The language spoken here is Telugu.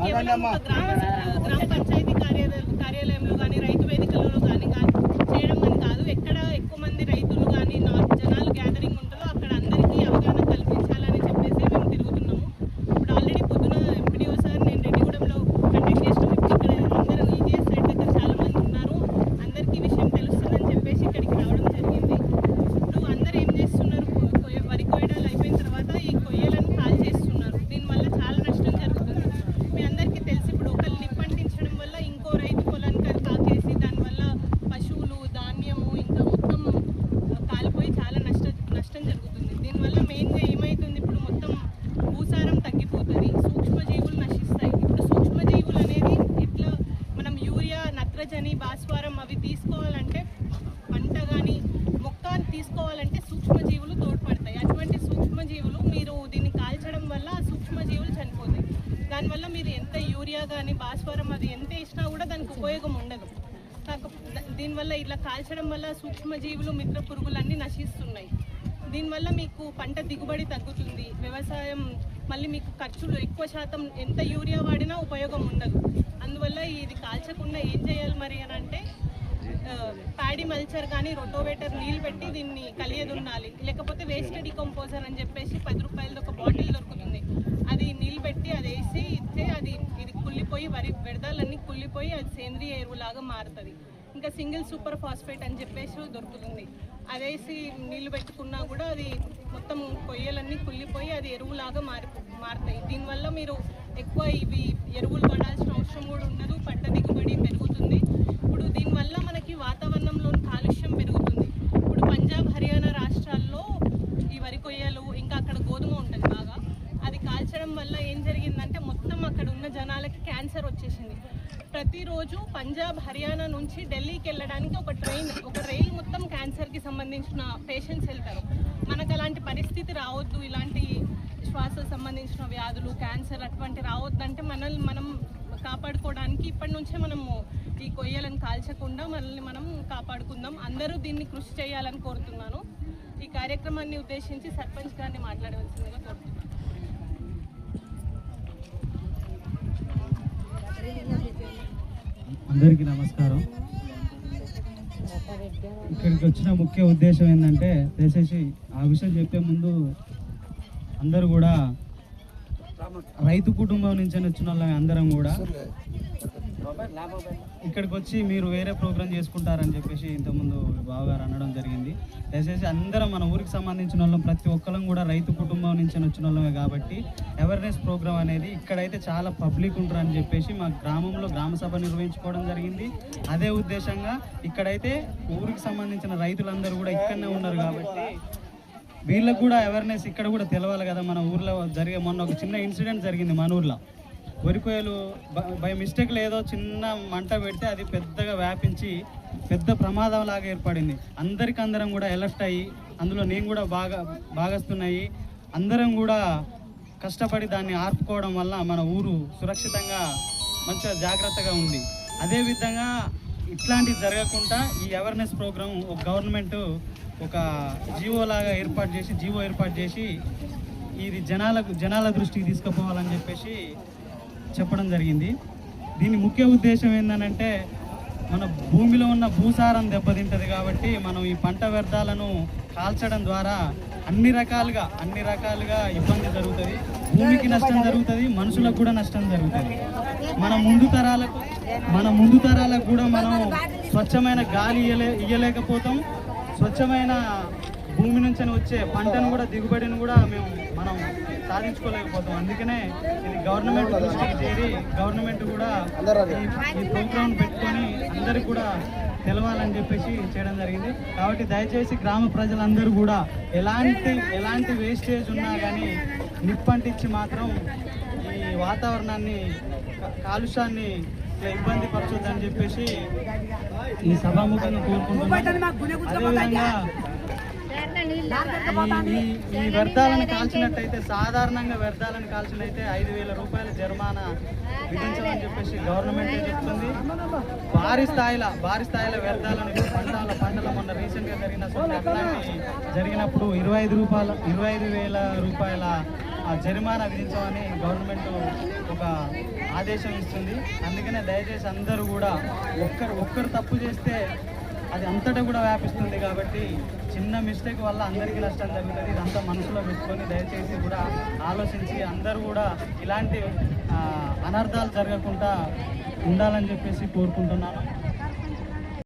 కేవలం ఒక గ్రామ పంచాయతీ కార్యాలయంలో కానీ రైతు వేదికలలో కానీ చేయడం అని కాదు. ఎక్కడ ఎక్కువ మంది రైతులు కానీ జనాలు గ్యాదరింగ్ ఉంటుందో అక్కడ అందరికీ అవగాహన కల్పించాలని చెప్పేసి మేము తిరుగుతున్నాము. ఇప్పుడు ఆల్రెడీ పొద్దున ఎంపీడీఓ సార్ నేను రెడ్డిగూడెంలో కండక్ట్ చేసినాం. ఇప్పుడు ఇక్కడ అందరూ ఈజీఎస్ సైడ్ దగ్గర చాలా మంది ఉన్నారు, అందరికీ విషయం తెలుస్తుందని చెప్పేసి ఇక్కడికి రావడం జరిగింది. ఇప్పుడు అందరూ ఏం చేస్తున్నారు, వరి కొయ్యడాలు అయిపోయిన తర్వాత ఈ కొయ్యలను కాల్ చేస్తున్నారు. దీనివల్ల చాలా నష్టం జరుగుతుంది. మీ అందరికీ తెలిసి ఇప్పుడు ఒకళ్ళు నిప్పంటించడం వల్ల ఇంకో రైతు పొలానికి అది తాకేసి దానివల్ల పశువులు ధాన్యము ఇంకా మొత్తం కాలిపోయి చాలా నష్టం జరుగుతుంది. దీనివల్ల మెయిన్గా ఏమవుతుంది, ఇప్పుడు మొత్తం భూసారం తగ్గిపోతుంది, సూక్ష్మజీవులు నశిస్తాయి. ఇప్పుడు సూక్ష్మజీవులు అనేది ఎట్లా మనం యూరియా, నత్రజని, భాస్వరం అవి తీసుకోవాలంటే పంట కానీ మొక్క తీసుకోవాలంటే సూక్ష్మజీవులు తోడ్పడతాయి. అటువంటి సూక్ష్మజీవులు మీరు దీన్ని కాల్చడం వల్ల ఆ సూక్ష్మజీవులు చనిపోతాయి. దానివల్ల మీరు ఎంత యూరియా కానీ భాస్వరం అది ఎంత వేసినా కూడా దానికి ఉపయోగం ఉండదు. దీనివల్ల ఇట్లా కాల్చడం వల్ల సూక్ష్మజీవులు, మిత్ర పురుగులు అన్నీ నశిస్తున్నాయి. దీనివల్ల మీకు పంట దిగుబడి తగ్గుతుంది, వ్యవసాయం మళ్ళీ మీకు ఖర్చులు ఎక్కువ శాతం ఎంత యూరియా వాడినా ఉపయోగం ఉండదు. అందువల్ల ఇది కాల్చకుండా ఏం చేయాలి మరి అని అంటే ప్యాడీ మల్చర్ కానీ రొటోవేటర్ నీళ్ళు పెట్టి దీన్ని కలియదున్నాలి. లేకపోతే వేస్ట్ డికంపోజర్ అని చెప్పేసి 10 రూపాయలది ఒక బాటిల్ దొరుకుతుంది, అది నీళ్ళు పెట్టి అది వేసి ఇస్తే ఇది కుళ్ళిపోయి వరి వ్యర్థాలన్నీ కుళ్ళిపోయి అది సేంద్రియ ఎరువులాగా మారుతుంది. ఇంకా సింగిల్ సూపర్ ఫాస్ఫేట్ అని చెప్పేసి దొరుకుతుంది, అదేసి నీళ్ళు పెట్టుకున్నా కూడా అది మొత్తం కొయ్యలన్నీ కుళ్ళిపోయి అది ఎరువులాగా మారుతాయి. దీనివల్ల మీరు ఎక్కువ ఇవి ఎరువులు పడాల్సిన అవసరం కూడా ఉండదు, పంట దిగుబడి పెరుగుతుంది. ఇప్పుడు దీనివల్ల మనకి వాతావరణంలోని కాలుష్యం పెరుగుతుంది. ఇప్పుడు పంజాబ్, హర్యానా రాష్ట్రాల్లో ఈ వరి కొయ్యలు ఇంకా అక్కడ గోధుమ ఉంటుంది బాగా, అది కాల్చడం వల్ల ఏం జరిగిందంటే మొత్తం అక్కడ ఉన్న జనాలకి క్యాన్సర్ వచ్చేసింది. ప్రతిరోజు పంజాబ్, హర్యానా నుంచి ఢిల్లీకి వెళ్ళడానికి ఒక రైలు మొత్తం క్యాన్సర్కి సంబంధించిన పేషెంట్స్ వెళ్తారు. మనకు అలాంటి పరిస్థితి రావద్దు, ఇలాంటి శ్వాస సంబంధించిన వ్యాధులు, క్యాన్సర్ అటువంటి రావద్దంటే మనల్ని మనం కాపాడుకోవడానికి ఇప్పటి నుంచే మనము ఈ కొయ్యలను కాల్చకుండా మనల్ని మనం కాపాడుకుందాం. అందరూ దీన్ని కృషి చేయాలని కోరుతున్నాను. ఈ కార్యక్రమాన్ని ఉద్దేశించి సర్పంచ్ గారిని మాట్లాడవలసిందిగా కోరుతున్నాను. అందరికీ నమస్కారం. ఇక్కడికి వచ్చిన ముఖ్య ఉద్దేశం ఏంటంటే దయచేసి ఆ విషయం చెప్పే ముందు అందరూ కూడా రైతు కుటుంబం నుంచి వచ్చిన వాళ్ళ అందరం కూడా ఇక్కడికి వచ్చి మీరు వేరే ప్రోగ్రామ్ చేసుకుంటారని చెప్పేసి ఇంతకుముందు బావగారు అనడం జరిగింది. దయచేసి అందరం మన ఊరికి సంబంధించిన వాళ్ళం ప్రతి ఒక్కరం కూడా రైతు కుటుంబం నుంచి వచ్చిన వాళ్ళమే కాబట్టి అవేర్నెస్ ప్రోగ్రామ్ అనేది ఇక్కడైతే చాలా పబ్లిక్ ఉంటారని చెప్పేసి మా గ్రామంలో గ్రామ సభ నిర్వహించుకోవడం జరిగింది. అదే ఉద్దేశంగా ఇక్కడైతే ఊరికి సంబంధించిన రైతులందరూ కూడా ఇక్కడనే ఉన్నారు కాబట్టి వీళ్ళకు కూడా అవేర్నెస్ ఇక్కడ కూడా తెలవాలి కదా. మన ఊర్లో మొన్న ఒక చిన్న ఇన్సిడెంట్ జరిగింది మన ఊర్లో. వరికోయలు బై మిస్టేక్లో ఏదో చిన్న మంట పెడితే అది పెద్దగా వ్యాపించి పెద్ద ప్రమాదం లాగా ఏర్పడింది. అందరం కూడా ఎలర్ట్ అయ్యి అందులో నేను కూడా భాగస్తున్నాయి అందరం కూడా కష్టపడి దాన్ని ఆర్పుకోవడం వల్ల మన ఊరు సురక్షితంగా మంచిగా జాగ్రత్తగా ఉంది. అదేవిధంగా ఇట్లాంటివి జరగకుండా ఈ అవేర్నెస్ ప్రోగ్రాం ఒక గవర్నమెంట్ ఒక జీవో ఏర్పాటు చేసి ఇది జనాల దృష్టికి తీసుకుపోవాలని చెప్పేసి చెప్పడం జరిగింది. దీని ముఖ్య ఉద్దేశం ఏంటంటే మన భూమిలో ఉన్న భూసారం దెబ్బతింటుంది కాబట్టి మనం ఈ పంట వ్యర్థాలను కాల్చడం ద్వారా అన్ని రకాలుగా ఇబ్బంది జరుగుతుంది, భూమికి నష్టం జరుగుతుంది, మనుషులకు కూడా నష్టం జరుగుతుంది. మన ముందు తరాలకు కూడా మనం స్వచ్ఛమైన గాలి ఇయ్యలేకపోతాం, స్వచ్ఛమైన భూమి నుంచి వచ్చే పంటను కూడా దిగుబడిని కూడా మనం సాధించుకోలేకపోతాం. అందుకనే ఇది గవర్నమెంట్ దృష్టికి చేరి గవర్నమెంట్ కూడా ఈ ప్రోగ్రాం పెట్టుకొని అందరికి కూడా తెలవాలని చెప్పేసి చేయడం జరిగింది. కాబట్టి దయచేసి గ్రామ ప్రజలందరూ కూడా ఎలాంటి వేస్టేజ్ ఉన్నా కానీ నిప్పంటించి మాత్రం ఈ వాతావరణాన్ని కాలుష్యాన్ని ఇబ్బంది పరచొద్దని చెప్పేసి ఈ సభాముఖంగా కోరుకుంటున్నాను. అదేవిధంగా ఈ వ్యర్థాలను కాల్చినట్టయితే సాధారణంగా వ్యర్థాలను కాల్చినట్టయితే 5,000 రూపాయల జరిమానా విధించాలని చెప్పేసి గవర్నమెంటే చెప్తుంది. భారీ స్థాయిలో వ్యర్థాలను పంటల మొన్న రీసెంట్గా జరిగినప్పుడు 25,000 రూపాయల జరిమానా విధించమని గవర్నమెంట్ ఒక ఆదేశం ఇస్తుంది. అందుకనే దయచేసి అందరూ కూడా ఒక్కరు తప్పు చేస్తే అది అంతటా కూడా వ్యాపిస్తుంది. కాబట్టి చిన్న మిస్టేక్ వల్ల అందరికీ నష్టం జరుగుతుంది. ఇదంతా మనసులో పెట్టుకొని దయచేసి కూడా ఆలోచించి అందరూ కూడా ఇలాంటి అనర్థాలు జరగకుండా ఉండాలని చెప్పేసి కోరుకుంటున్నాను.